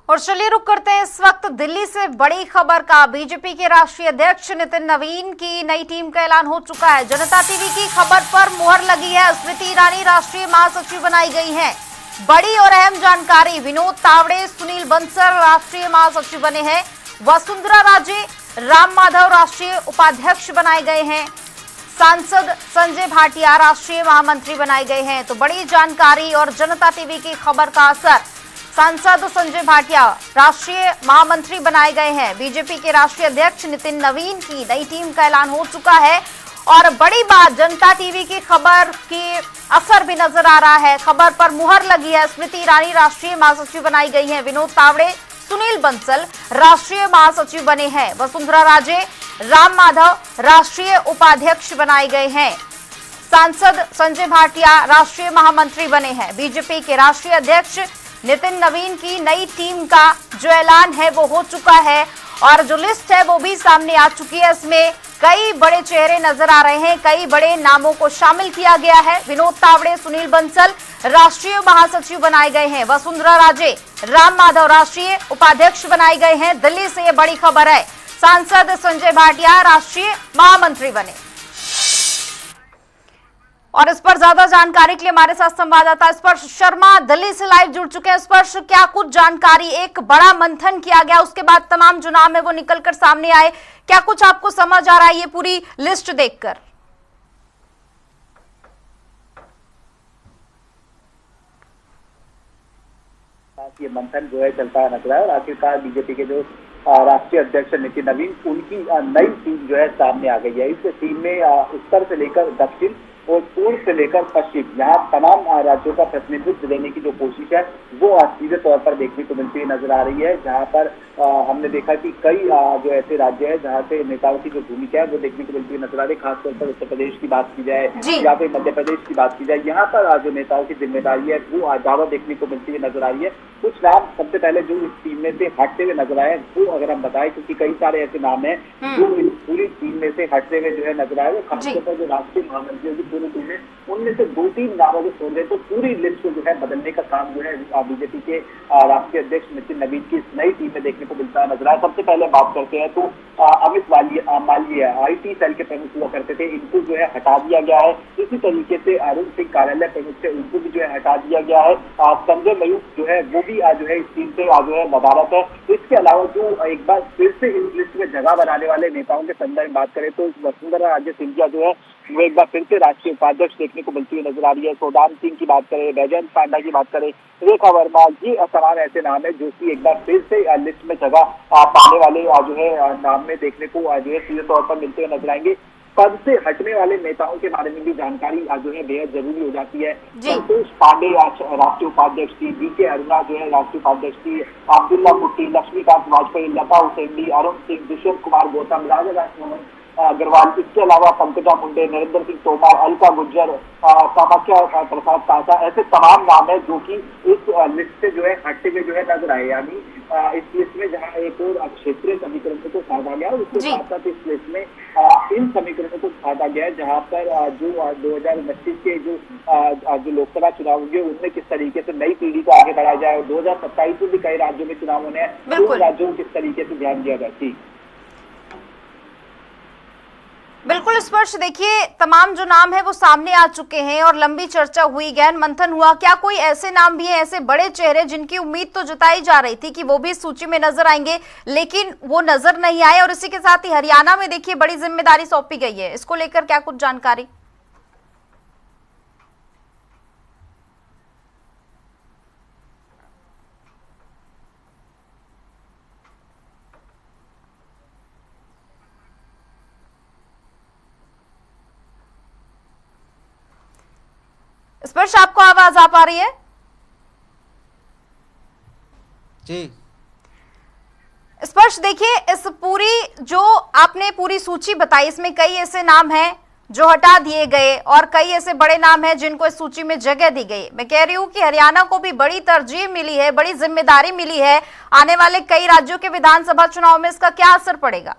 और चलिए रुक करते हैं इस वक्त दिल्ली से बड़ी खबर का। बीजेपी के राष्ट्रीय अध्यक्ष नितिन नवीन की नई टीम का ऐलान हो चुका है। जनता टीवी की खबर पर मुहर लगी है। स्मृति ईरानी राष्ट्रीय महासचिव बनाई गई हैं। बड़ी और अहम जानकारी, विनोद तावड़े, सुनील बंसल राष्ट्रीय महासचिव बने हैं। वसुंधरा राजे, राम माधव राष्ट्रीय उपाध्यक्ष बनाए गए हैं। सांसद संजय भाटिया राष्ट्रीय महामंत्री बनाए गए हैं। तो बड़ी जानकारी और जनता टीवी की खबर का असर, सांसद संजय भाटिया राष्ट्रीय महामंत्री बनाए गए हैं। बीजेपी के राष्ट्रीय अध्यक्ष नितिन नवीन की नई टीम का ऐलान हो चुका है। और बड़ी बात, जनता टीवी की खबर की असर भी नजर आ रहा है। खबर पर मुहर लगी है। स्मृति ईरानी राष्ट्रीय महासचिव बनाई गई हैं। विनोद तावड़े, सुनील बंसल राष्ट्रीय महासचिव बने हैं। वसुंधरा राजे, राम माधव राष्ट्रीय उपाध्यक्ष बनाए गए हैं। सांसद संजय भाटिया राष्ट्रीय महामंत्री बने हैं। बीजेपी के राष्ट्रीय अध्यक्ष नितिन नवीन की नई टीम का जो ऐलान है वो हो चुका है और जो लिस्ट है वो भी सामने आ चुकी है। इसमें कई बड़े चेहरे नजर आ रहे हैं, कई बड़े नामों को शामिल किया गया है। विनोद तावड़े, सुनील बंसल राष्ट्रीय महासचिव बनाए गए हैं। वसुंधरा राजे, राम माधव राष्ट्रीय उपाध्यक्ष बनाए गए हैं। दिल्ली से ये बड़ी खबर है। सांसद संजय भाटिया राष्ट्रीय महामंत्री बने। और इस पर ज्यादा जानकारी के लिए हमारे साथ संवाददाता स्पर्श शर्मा दिल्ली से लाइव जुड़ चुके हैं। स्पर्श, क्या कुछ जानकारी, एक बड़ा मंथन किया गया, उसके बाद तमाम जो नाम है वो निकलकर सामने आए, क्या कुछ आपको समझ आ रहा है ये पूरी लिस्ट देखकर? ये मंथन जो है चलता नजर आया और आखिरकार बीजेपी के जो राष्ट्रीय अध्यक्ष नितिन नवीन, उनकी नई टीम जो है सामने आ गई है। इस टीम में उत्तर से लेकर दक्षिण और पूर्व से लेकर पश्चिम, यहाँ तमाम राज्यों का प्रतिनिधित्व देने की जो कोशिश है वो सीधे तौर पर देखने को मिलती नजर आ रही है। जहाँ पर हमने देखा कि कई जो ऐसे राज्य है जहाँ से नेताओं की जो भूमिका है वो देखने को मिलती नजर आ रही है। खासतौर पर उत्तर प्रदेश की बात की जाए या फिर मध्य प्रदेश की बात की जाए, यहाँ पर जो नेताओं की जिम्मेदारी है वो ज्यादा देखने को मिलती हुई नजर आ रही है। कुछ नाम सबसे पहले जो इस टीम में से हटते हुए नजर आए वो अगर हम बताएं, क्योंकि कई सारे ऐसे नाम है जो इस पूरी टीम में से हटते हुए जो है नजर आए। खासतौर पर जो राष्ट्रीय महामंत्री की पूरी टीम है उनमें से 2-3 नामों को छोड़ दे तो पूरी लिस्ट को जो है बदलने का काम जो है बीजेपी के राष्ट्रीय अध्यक्ष नितिन नवीन की इस नई टीम में देखने को मिलता है नजर आया। सबसे पहले बात करते हैं तो अमित मालवीय IT सेल के प्रमुख हुआ करते थे, इनको जो है हटा दिया गया है। इसी तरीके से अरुण सिंह कार्यालय प्रमुख से उनको भी जो है हटा दिया गया है। संजय मयूख जो है वो भी जो है इस टीम से जो है नदारत है। इसके अलावा जो एक बार फिर से इस लिस्ट में जगह बनाने वाले नेताओं के संदर्भ में बात करें तो वसुंधरा राजे सिंधिया जो है वो एक बार फिर से राष्ट्रीय उपाध्यक्ष देखने को मिलती हुई नजर आ रही है। सोडान सिंह की बात करें, बैजयंत पांडा की बात करें, रेखा वर्मा, ये तमाम ऐसे नाम है जो कि एक बार फिर से लिस्ट में जगह पाने वाले जो है नाम में देखने को जो है सीधे तौर पर मिलते हुए नजर आएंगे। पद से हटने वाले नेताओं के बारे में भी जानकारी जो है बेहद जरूरी हो जाती है। संतोष पांडे राष्ट्रीय उपाध्यक्ष थी, BK अरुणा जो है राष्ट्रीय उपाध्यक्ष थी, अब्दुल्ला भुट्टी, लक्ष्मीकांत वाजपेयी, लता हुसैनी, अरुण सिंह, दुष्यंत कुमार गौतम, राजा राजमोहन अग्रवाल, इसके अलावा पंकजा मुंडे, नरेंद्र सिंह तोमर, अलका गुज्जर, कामाख्या प्रसाद तासा, ऐसे तमाम नाम है जो कि इस लिस्ट से जो है हटते हुए जो है नजर आए। यानी इस लिस्ट में जहाँ एक और क्षेत्रीय समीकरणों को साधा गया और उसके साथ साथ इस लिस्ट में इन समीकरणों को साधा गया है जहाँ पर जो 2029 के जो लोकसभा चुनाव होंगे उनमें किस तरीके से नई पीढ़ी को आगे बढ़ाया जाए और 2027 में भी कई राज्यों में चुनाव होने हैं, उन राज्यों को किस तरीके से ध्यान दिया जाए। बिल्कुल स्पर्श, देखिए तमाम जो नाम है वो सामने आ चुके हैं और लंबी चर्चा हुई, गहन मंथन हुआ। क्या कोई ऐसे नाम भी है, ऐसे बड़े चेहरे जिनकी उम्मीद तो जताई जा रही थी कि वो भी सूची में नजर आएंगे लेकिन वो नजर नहीं आए? और इसी के साथ ही हरियाणा में देखिए बड़ी जिम्मेदारी सौंपी गई है, इसको लेकर क्या कुछ जानकारी? स्पर्श, आपको आवाज आ पा रही है? जी स्पर्श, देखिए इस पूरी जो आपने पूरी सूची बताई इसमें कई ऐसे नाम हैं जो हटा दिए गए और कई ऐसे बड़े नाम हैं जिनको इस सूची में जगह दी गई। मैं कह रही हूं कि हरियाणा को भी बड़ी तरजीह मिली है, बड़ी जिम्मेदारी मिली है। आने वाले कई राज्यों के विधानसभा चुनाव में इसका क्या असर पड़ेगा?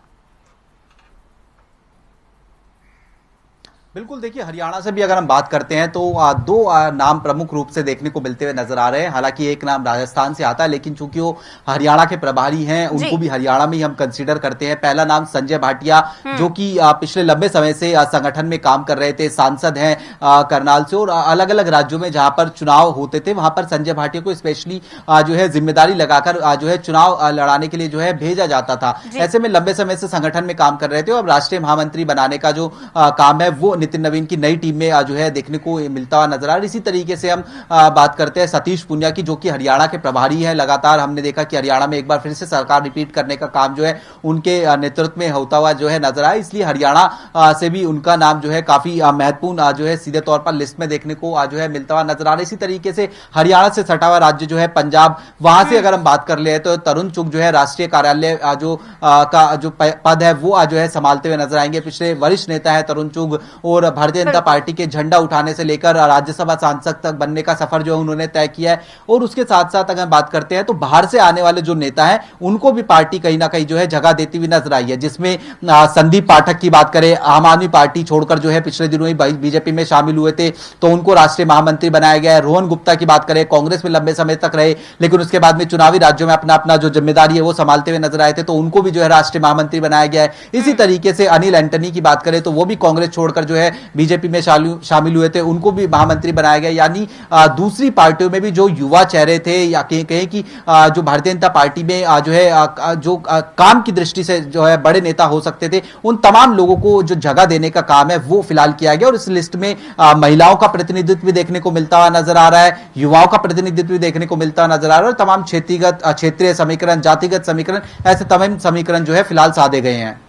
बिल्कुल, देखिए हरियाणा से भी अगर हम बात करते हैं तो दो नाम प्रमुख रूप से देखने को मिलते हुए नजर आ रहे हैं। हालांकि एक नाम राजस्थान से आता है, लेकिन चूंकि वो हरियाणा के प्रभारी हैं, उनको भी हरियाणा में ही हम कंसीडर करते हैं। पहला नाम संजय भाटिया, जो कि पिछले लंबे समय से संगठन में काम कर रहे थे, सांसद हैं करनाल से, और अलग अलग राज्यों में जहां पर चुनाव होते थे वहां पर संजय भाटिया को स्पेशली जो है जिम्मेदारी लगाकर जो है चुनाव लड़ाने के लिए जो है भेजा जाता था। ऐसे में लंबे समय से संगठन में काम कर रहे थे। अब राष्ट्रीय महामंत्री बनाने का जो काम है वो नितिन नवीन की नई टीम में जो है देखने को मिलता हुआ नजर आ रहा है। इसी तरीके से हम बात करते हैं सतीश पूनिया की, जो कि हरियाणा के प्रभारी है। लगातार हमने देखा कि हरियाणा में एक बार फिर से सरकार रिपीट करने का काम जो है उनके नेतृत्व में होता हुआ जो है नजर आया, इसलिए हरियाणा से भी उनका नाम जो है काफी महत्वपूर्ण जो है सीधे तौर पर लिस्ट में देखने को जो है मिलता हुआ नजर आ रहा है। इसी तरीके से हरियाणा से सटा हुआ राज्य जो है पंजाब, वहां से अगर हम बात कर ले तो तरुण चुग जो है राष्ट्रीय कार्यालय का जो पद है वो जो है संभालते हुए नजर आएंगे। पिछले वरिष्ठ नेता है तरुण चुग, और भारतीय जनता पार्टी के झंडा उठाने से लेकर राज्यसभा सांसद तक बनने का सफर जो है उन्होंने तय किया है। और उसके साथ साथ अगर बात करते हैं तो बाहर से आने वाले जो नेता हैं उनको भी पार्टी कहीं ना कहीं जो है जगह देती हुई नजर आई है, जिसमें संदीप पाठक की बात करें, आम आदमी पार्टी छोड़कर जो है पिछले दिनों ही बीजेपी में शामिल हुए थे तो उनको राष्ट्रीय महामंत्री बनाया गया है। रोहन गुप्ता की बात करें, कांग्रेस में लंबे समय तक रहे लेकिन उसके बाद में चुनावी राज्यों में अपना अपना जो जिम्मेदारी है वो संभालते हुए नजर आए थे, तो उनको भी जो है राष्ट्रीय महामंत्री बनाया गया है। इसी तरीके से अनिल एंटनी की बात करें तो वो भी कांग्रेस छोड़कर जो है बीजेपी में शामिल हुए थे, उनको भी महामंत्री बनाया गया। यानी दूसरी पार्टियों में भी जो युवा चेहरे थे या कहें कि जो भारतीय जनता पार्टी में जो है जो काम की दृष्टि से जो है बड़े नेता हो सकते थे, उन तमाम लोगों को जो जगह देने का काम है वो फिलहाल किया गया। और इस लिस्ट में महिलाओं का प्रतिनिधित्व भी देखने को मिलता हुआ नजर आ रहा है, युवाओं का प्रतिनिधित्व भी देखने को मिलता हुआ नजर आ रहा है, और तमाम क्षेत्रीय समीकरण, जातिगत समीकरण, ऐसे तमाम समीकरण जो है फिलहाल साधे गए हैं।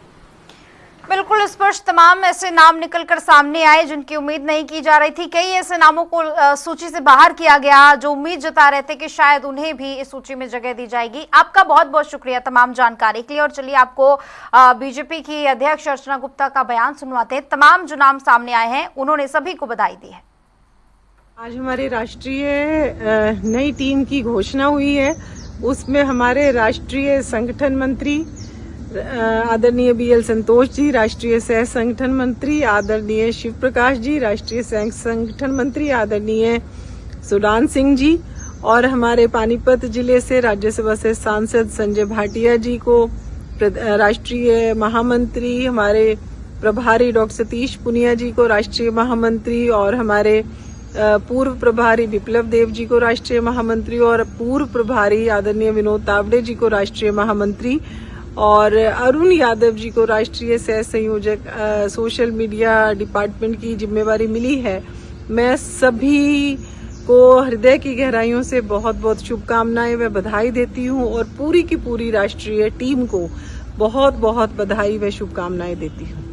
बिल्कुल स्पष्ट तमाम ऐसे नाम निकलकर सामने आए जिनकी उम्मीद नहीं की जा रही थी। कई ऐसे नामों को सूची से बाहर किया गया जो उम्मीद जता रहे थे कि शायद उन्हें भी इस सूची में जगह दी जाएगी। आपका बहुत बहुत शुक्रिया तमाम जानकारी के लिए। और चलिए आपको बीजेपी की अध्यक्ष अर्चना गुप्ता का बयान सुनवाते हैं। तमाम जो नाम सामने आए हैं उन्होंने सभी को बधाई दी है। आज हमारे राष्ट्रीय नई टीम की घोषणा हुई है। उसमें हमारे राष्ट्रीय संगठन मंत्री आदरणीय BL संतोष जी, राष्ट्रीय सह संगठन मंत्री आदरणीय शिव प्रकाश जी, राष्ट्रीय सह संगठन मंत्री आदरणीय सुडान सिंह जी, और हमारे पानीपत जिले से राज्यसभा से सांसद संजय भाटिया जी को राष्ट्रीय महामंत्री, हमारे प्रभारी डॉक्टर सतीश पुनिया जी को राष्ट्रीय महामंत्री, और हमारे पूर्व प्रभारी विप्लव देव जी को राष्ट्रीय महामंत्री, और पूर्व प्रभारी आदरणीय विनोद तावड़े जी को राष्ट्रीय महामंत्री, और अरुण यादव जी को राष्ट्रीय सह संयोजक सोशल मीडिया डिपार्टमेंट की जिम्मेवारी मिली है। मैं सभी को हृदय की गहराइयों से बहुत बहुत शुभकामनाएं व बधाई देती हूं, और पूरी की पूरी राष्ट्रीय टीम को बहुत बहुत बधाई व शुभकामनाएं देती हूं।